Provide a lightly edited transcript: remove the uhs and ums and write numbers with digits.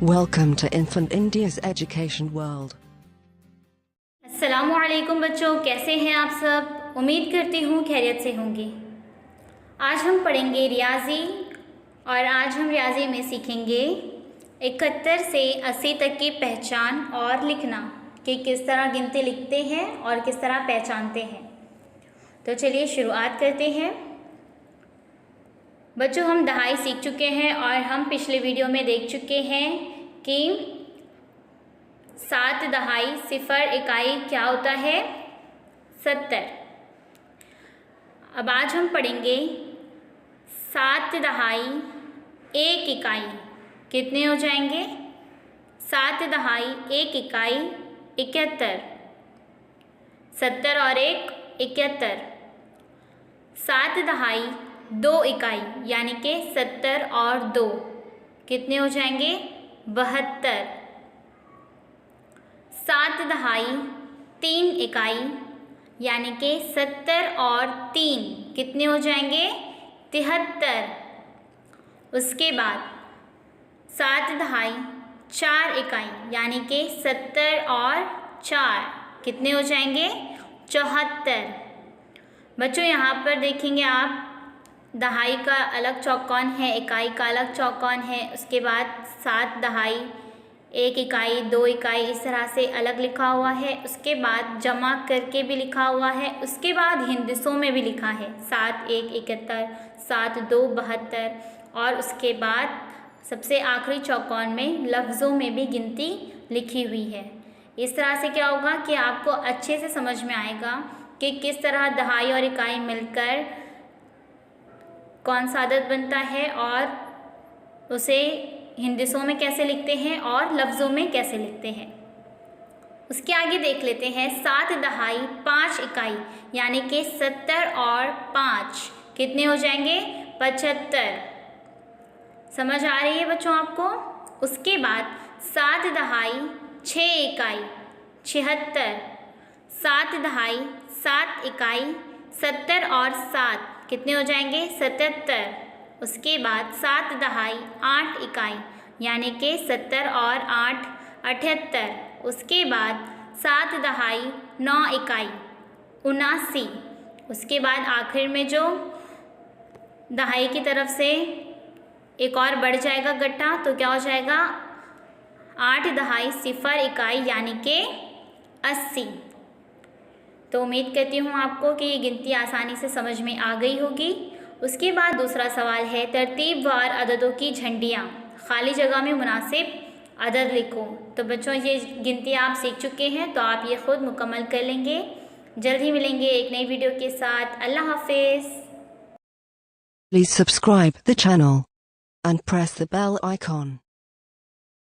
Welcome to Infant India's Education World. अस्सलामुअलैकुम बच्चों, कैसे हैं आप सब। उम्मीद करती हूँ खैरियत से होंगे। आज हम पढ़ेंगे रियाजी और आज हम रियाजी में सीखेंगे 71 से 80 तक की पहचान और लिखना कि किस तरह गिनती लिखते हैं और किस तरह पहचानते हैं। तो चलिए शुरुआत करते हैं। बच्चों, हम दहाई सीख चुके हैं और हम पिछले वीडियो में देख चुके हैं कि 7 दहाई 0 इकाई क्या होता है, 70। अब आज हम पढ़ेंगे 7 दहाई 1 इकाई कितने हो जाएंगे। 7 दहाई 1 इकाई 71, 70 और 1 71। 7 दहाई 2 इकाई यानी कि 70 और 2 कितने हो जाएंगे, 72। 7 दहाई 3 इकाई यानी कि 70 और 3 कितने हो जाएंगे, 73। उसके बाद 7 दहाई 4 इकाई यानी कि 70 और 4 कितने हो जाएंगे, 74। बच्चों, यहाँ पर देखेंगे आप, दहाई का अलग चौकोन है, इकाई का अलग चौकोन है। उसके बाद 7 दहाई 1 इकाई 2 इकाई इस तरह से अलग लिखा हुआ है। उसके बाद जमा करके भी लिखा हुआ है। उसके बाद हिंदिसों में भी लिखा है 7 1 71, 7 2 72 और उसके बाद सबसे आखिरी चौकोन में लफ्ज़ों में भी गिनती लिखी हुई है। इस तरह से क्या होगा कि आपको अच्छे से समझ में आएगा कि किस तरह दहाई और इकाई मिलकर कौन सा अदद बनता है और उसे हिंदिसों में कैसे लिखते हैं और लफ्ज़ों में कैसे लिखते हैं। उसके आगे देख लेते हैं 7 दहाई 5 इकाई यानी कि 70 और 5 कितने हो जाएंगे, 75। समझ आ रही है बच्चों आपको। उसके बाद 7 दहाई 6 इकाई 76, 7 दहाई 7 इकाई 70 और 7 कितने हो जाएंगे, 77। उसके बाद 7 दहाई 8 इकाई यानी कि 70 और 8 78। उसके बाद 7 दहाई 9 इकाई 79। उसके बाद आखिर में जो दहाई की तरफ से एक और बढ़ जाएगा गट्टा, तो क्या हो जाएगा, 8 दहाई 0 इकाई यानी कि 80। तो उम्मीद करती हूँ आपको कि ये गिनती आसानी से समझ में आ गई होगी। उसके बाद दूसरा सवाल है तरतीबवार अददों की झंडियाँ, खाली जगह में मुनासिब अदद लिखो। तो बच्चों, ये गिनती आप सीख चुके हैं तो आप ये खुद मुकम्मल कर लेंगे। जल्द ही मिलेंगे एक नई वीडियो के साथ। अल्लाह हाफिज़। Please subscribe the channel and press the bell icon.